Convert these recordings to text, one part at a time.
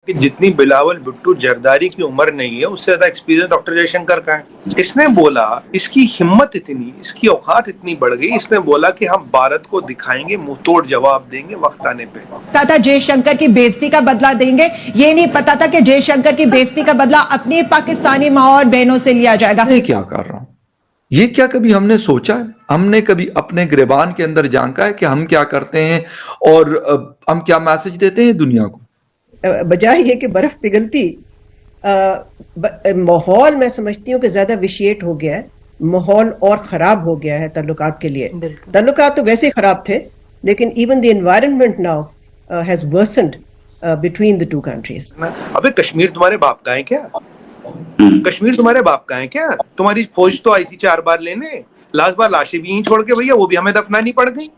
कि जितनी बिलावल भुट्टो जरदारी की उम्र नहीं है उससे ज्यादा एक्सपीरियंस डॉक्टर जयशंकर का है। इसने बोला, इसकी हिम्मत इतनी, इसकी औकात इतनी बढ़ गई, इसने बोला कि हम भारत को दिखाएंगे, मुंह तोड़ जवाब देंगे वक्त आने पे। पता था जयशंकर की बेइज्जती का बदला देंगे, ये नहीं पता था कि जयशंकर की बेइज्जती का बदला अपनी पाकिस्तानी माँ और बहनों से लिया जाएगा। मैं क्या कर रहा हूं, ये क्या कभी हमने सोचा है? हमने कभी अपने गिरबान के अंदर झांका है कि हम क्या करते हैं और हम क्या मैसेज देते हैं दुनिया को? बजाय ये कि बर्फ पिघलती, माहौल मैं समझती हूँ कि ज्यादा विशिएट हो गया है, माहौल और खराब हो गया है ताल्लुकात के लिए। ताल्लुकात तो वैसे खराब थे, लेकिन even the environment now has worsened between the two countries. अबे कश्मीर तुम्हारे बाप का है क्या? कश्मीर तुम्हारे बाप का है क्या? तुम्हारी फौज तो आई थी 4 बार लेने, लास्ट बार लाशें भी यहीं छोड़ के भैया, वो भी हमें दफनानी पड़ गई।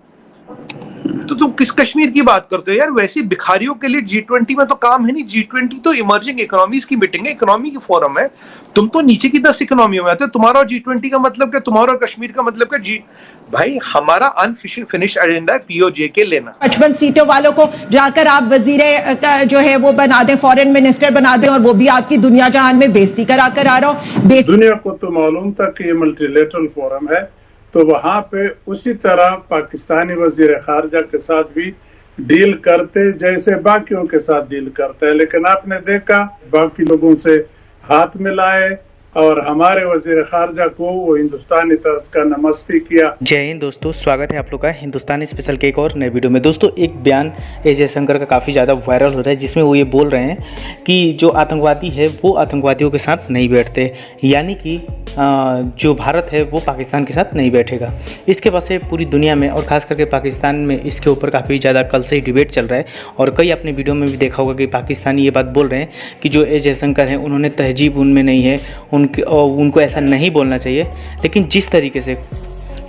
तो तुम किस कश्मीर की बात करते हो यार? वैसे भिखारियों के लिए G20 में तो काम है नहीं। G20 तो इमर्जिंग इकोनॉमीज की मीटिंग है, इकोनॉमी की फोरम है। तुम तो नीचे की 10 इकोनॉमियों में आते हो। तुम्हारा और G20 का मतलब क्या? तुम्हारा और कश्मीर का मतलब क्या? भाई हमारा अनफिनिश्ड एजेंडा है POJ के लेना। 55 सीटों वालों को जाकर आप वजीर जो है वो बना दें, फॉरेन मिनिस्टर बना दें, और वो भी आपकी दुनिया जहान में बेइज्जती करा कर आ रहा हो। दुनिया को तो मालूम था कि ये मल्टीलेटरल फोरम है, तो वहां पे उसी तरह पाकिस्तानी वजीर खारजा के साथ भी डील करते जैसे बाकियों के साथ डील करते हैं। लेकिन आपने देखा बाकी लोगों से हाथ मिलाए और हमारे वजीर खारजा को वो हिंदुस्तानी तर्ज का नमस्ते किया। जय हिंद दोस्तों, स्वागत है आप लोग का हिंदुस्तानी स्पेशल के एक और नए वीडियो में। दोस्तों एक बयान एस जयशंकर का काफ़ी ज़्यादा वायरल हो रहा है, जिसमें वो ये बोल रहे हैं कि जो आतंकवादी है वो आतंकवादियों के साथ नहीं बैठते, यानी कि जो भारत है वो पाकिस्तान के साथ नहीं बैठेगा। इसके बाद से पूरी दुनिया में और ख़ास करके पाकिस्तान में इसके ऊपर काफ़ी ज़्यादा कल से ही डिबेट चल रहा है, और कई अपने वीडियो में भी देखा होगा कि पाकिस्तानी ये बात बोल रहे हैं कि जो एस जयशंकर हैं उन्होंने तहजीब उनमें नहीं है, उनको ऐसा नहीं बोलना चाहिए। लेकिन जिस तरीके से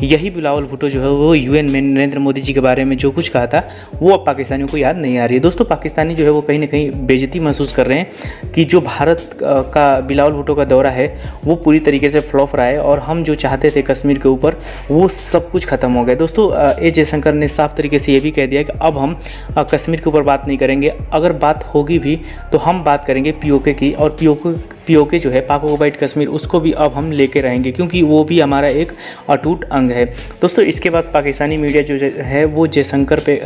यही बिलावल भुट्टो जो है वो UN में नरेंद्र मोदी जी के बारे में जो कुछ कहा था वो अब पाकिस्तानियों को याद नहीं आ रही है। दोस्तों पाकिस्तानी जो है वो कहीं ना कहीं बेइज्जती महसूस कर रहे हैं कि जो भारत का बिलावल भुट्टो का दौरा है वो पूरी तरीके से फ्लॉप रहा है, और हम जो चाहते थे कश्मीर के ऊपर वो सब कुछ ख़त्म हो गया। दोस्तों एस जयशंकर ने साफ तरीके से ये भी कह दिया कि अब हम कश्मीर के ऊपर बात नहीं करेंगे, अगर बात होगी भी तो हम बात करेंगे POK की, और POK जो है पाक ऑक्युपाइड कश्मीर, उसको भी अब हम लेके रहेंगे क्योंकि वो भी हमारा एक अटूट अंग है। दोस्तों इसके बाद पाकिस्तानी मीडिया जो है वो जयशंकर पे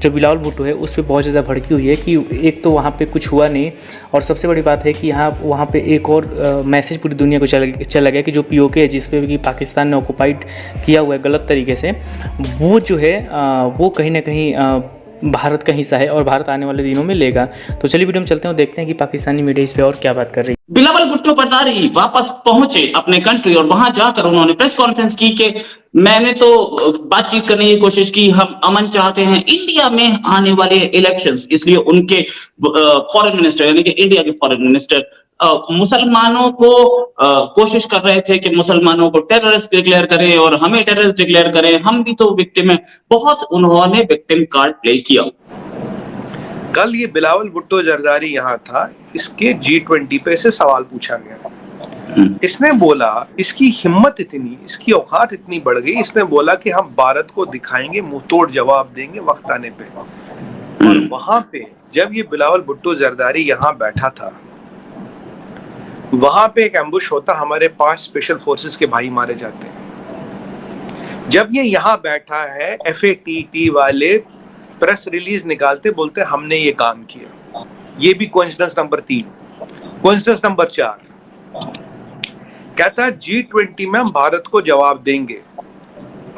जो बिलावल भुट्टो है उस पर बहुत ज़्यादा भड़की हुई है कि एक तो वहाँ पे कुछ हुआ नहीं, और सबसे बड़ी बात है कि वहाँ पे एक और मैसेज पूरी दुनिया को चला गया कि जो POK है जिस पे कि पाकिस्तान ने ऑक्युपाइड किया हुआ है गलत तरीके से, वो जो है वो कहीं ना कहीं भारत का हिस्सा है और भारत आने वाले दिनों में लेगा। तो चलिए वीडियो में चलते हैं और देखते हैं कि पाकिस्तानी मीडिया इस पे और क्या बात कर रही है। बिलावल भुट्टो जरदारी वापस पहुंचे अपने कंट्री, और वहां जाकर उन्होंने प्रेस कॉन्फ्रेंस की कि मैंने तो बातचीत करने की कोशिश की, हम अमन चाहते हैं इंडिया में आने वाले इलेक्शंस, इसलिए उनके फॉरेन मिनिस्टर यानी कि इंडिया के फॉरेन मिनिस्टर मुसलमानों को कोशिश कर रहे थे कि मुसलमानों को टेररिस्ट डिक्लेयर करें और हमें टेररिस्ट डिक्लेयर करें, हम भी तो विक्टिम है। बहुत उन्होंने विक्टिम कार्ड प्ले किया। कल ये बिलावल भुट्टो जरदारी यहाँ था, इसके G20 पे से सवाल पूछा गया। इसने बोला, इसकी हिम्मत इतनी, इसकी औकात इतनी बढ़ गई, इसने बोला कि हम भारत को दिखाएंगे, मुंह तोड़ जवाब देंगे वक्त आने पे। और वहां पे जब ये बिलावल भुट्टो जरदारी यहाँ बैठा था, वहां पे एक एम्बुश होता, हमारे 5 स्पेशल फोर्सेस के भाई मारे जाते हैं। जब ये यहाँ बैठा है, FATT वाले प्रेस रिलीज निकालते, बोलते हमने ये काम किया। ये भी कोइंसिडेंस नंबर 3। कोइंसिडेंस नंबर 4 कहता है G20 में हम भारत को जवाब देंगे,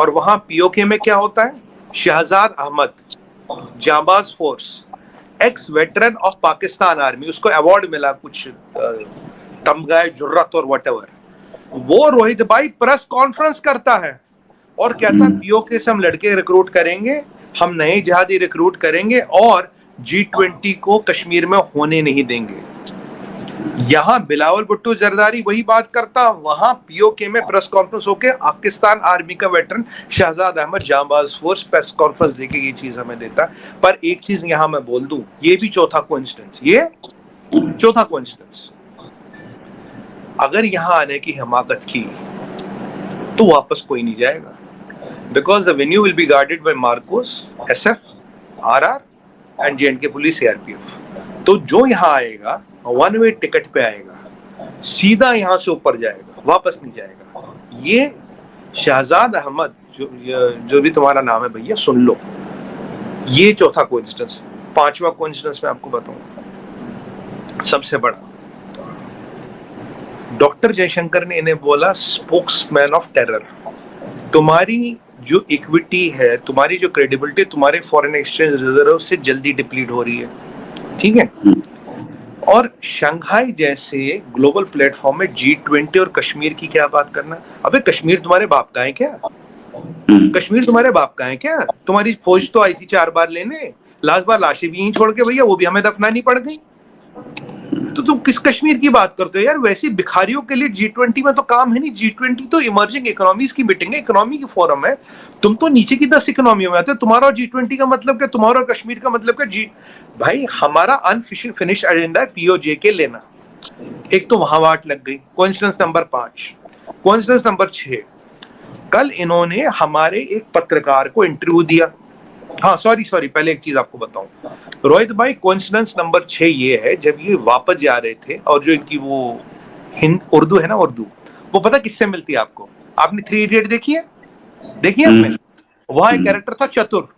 और वहां POK में क्या होता है? शहजाद अहमद, जांबाज force, x veteran of Pakistan army, उसको अवार्ड मिला कुछ तमगाए जुर्रत और व्हाटएवर, वो रोहित भाई प्रेस कॉन्फ्रेंस करता है और कहता है POK से हम लड़के रिक्रूट करेंगे, हम नए जिहादी रिक्रूट करेंगे और G20 को कश्मीर में होने नहीं देंगे। यहाँ बिलावल भुट्टो जरदारी वही बात करता, वहां POK में प्रेस कॉन्फ्रेंस होके पाकिस्तान आर्मी का वेटरन शहजाद अहमद जांबाज फोर्स प्रेस कॉन्फ्रेंस देके ये चीज हमें देता। पर एक चीज यहाँ मैं बोल दूं, ये भी चौथा कोइंसिडेंस, ये चौथा कोइंसिडेंस। अगर यहाँ आने की हिमाकत की तो वापस कोई नहीं जाएगा, because the venue will be guarded by Marcos, SF, RR and J&K police, CRPF। तो जो यहाँ आएगा वन वे टिकट पे आएगा, सीधा यहाँ से ऊपर जाएगा, वापस नहीं जाएगा। ये शहजाद अहमद जो भी तुम्हारा नाम है भैया, सुन लो, ये चौथा कोइंसिडेंस। पांचवा कोइंसिडेंस मैं आपको बताऊं, सबसे बड़ा, डॉक्टर जयशंकर ने इन्हें बोला स्पोक्समैन ऑफ टेरर। तुम्हारी जो इक्विटी है, तुम्हारी जो क्रेडिबिलिटी, तुम्हारे फॉरेन एक्सचेंज रिजर्व से जल्दी डिप्लीट हो रही है, ठीक है। और शंघाई जैसे ग्लोबल प्लेटफॉर्म में G20 और कश्मीर की क्या बात करना। अबे कश्मीर तुम्हारे बाप का है क्या? कश्मीर तुम्हारे बाप का है क्या? तुम्हारी फौज तो आई थी 4 बार लेने, लास्ट बार लाशें भी यहीं छोड़ के भैया, वो भी हमें दफनानी पड़ गई। तो तुम किस कश्मीर की बात करते हो यार? वैसे भिखारियों के लिए G20 में तो काम है नहीं। G20 तो इमर्जिंग इकोनॉमीज की मीटिंग है, इकोनॉमी की फोरम है। तुम तो नीचे की 10 इकोनॉमियों में आते हो। तुम्हारा और G20 का मतलब क्या? तुम्हारा और कश्मीर का मतलब क्या? भाई हमारा अनफिनिश्ड एजेंडा है POJ के लेना। एक तो वहां वाट लग गई। Coincidence number 5। कोइंसिडेंस नंबर 6, कल इन्होंने हमारे एक पत्रकार को इंटरव्यू दिया। हाँ सॉरी, पहले एक चीज आपको बताऊं रोहित भाई, कोइंसिडेंस नंबर 6 ये है, जब ये वापस जा रहे थे और जो इनकी वो उर्दू है ना, उर्दू, वो पता किससे मिलती है आपको? आपने 3 इडियट देखी है? देखिए आपने, वहां एक कैरेक्टर था चतुर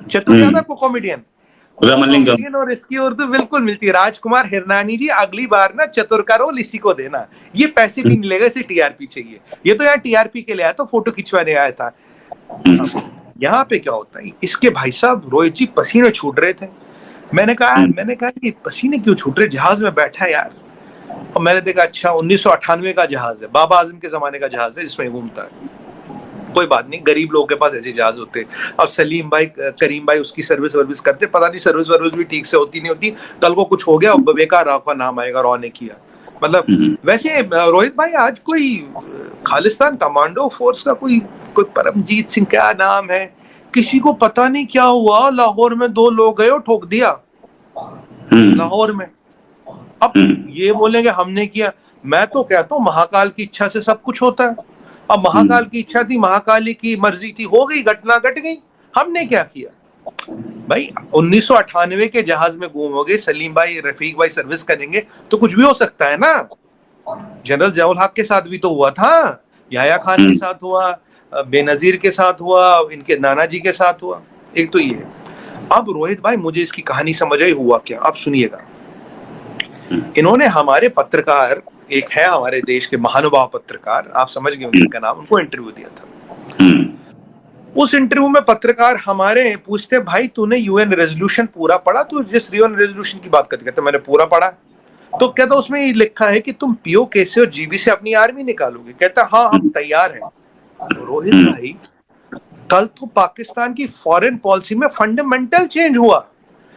याद है आपको, कॉमेडियन, और इसकी उर्दू बिल्कुल मिलती है। राजकुमार हिरनानी जी, अगली बार ना चतुर का रोल इसी को देना, ये पैसे भी नहीं लेगा, इसे TRP चाहिए। ये तो यार TRP के लिए आया था, फोटो खिंचवाने आया था। यहाँ पे क्या होता है, इसके भाई साहब रोहित जी पसीने छूट रहे थे। मैंने कहा कि पसीने क्यों छूट रहे, जहाज में बैठा है यार। और मैंने देखा अच्छा 1998 का जहाज है, बाबा आजम के जमाने का जहाज है जिसमें घूमता है। कोई बात नहीं, गरीब लोगों के पास ऐसे जहाज होते। अब सलीम भाई, करीम भाई उसकी सर्विस करते, पता नहीं सर्विस भी ठीक से होती नहीं होती। कल को कुछ हो गया, बेकार राव का नाम आएगा, रॉ ने किया। मतलब वैसे रोहित भाई, आज कोई खालिस्तान कमांडो फोर्स का कोई परमजीत सिंह क्या नाम है, किसी को पता नहीं क्या हुआ, लाहौर में 2 लोग गए और ठोक दिया लाहौर में। अब ये बोलेंगे हमने किया। मैं तो कहता हूँ महाकाल की इच्छा से सब कुछ होता है। अब महाकाल की इच्छा थी, महाकाली की मर्जी थी, हो गई, घटना घट गई। हमने क्या किया भाई? 1998 के जहाज में घूमोगे, सलीम भाई, रफीक भाई सर्विस करेंगे तो कुछ भी हो सकता है ना। जनरल जवाल हक के साथ भी तो हुआ था, याया खान के साथ हुआ, बेनजीर के साथ हुआ, इनके नाना जी के साथ हुआ। एक तो ये है। अब रोहित भाई मुझे इसकी कहानी समझ आई, हुआ क्या, आप सुनिएगा। इन्होंने हमारे पत्रकार, एक है हमारे देश के महानुभाव पत्रकार, आप समझ गए उनका नाम, उनको इंटरव्यू दिया था। उस इंटरव्यू में पत्रकार हमारे पूछते, भाई तूने UN रेजोल्यूशन पूरा पढ़ा? तो जिस UN रेजोल्यूशन की बात करते, कहते मैंने पूरा पढ़ा। तो कहता उसमें ये लिखा है कि तुम POK से और GB से अपनी आर्मी निकालोगे। कहता हाँ हम तैयार हैं। रोहित भाई, कल तो पाकिस्तान की फॉरेन पॉलिसी में फंडामेंटल चेंज हुआ।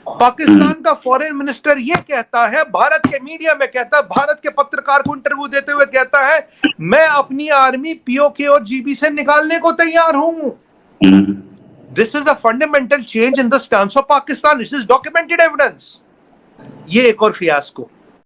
पाकिस्तान का फॉरेन मिनिस्टर ये कहता है, भारत के मीडिया में कहता है, भारत के पत्रकार को इंटरव्यू देते हुए कहता है, मैं अपनी आर्मी POK और GB से निकालने को तैयार हूं। This is a fundamental change in the stance of Pakistan, this is documented evidence. ये एक और फियास्को।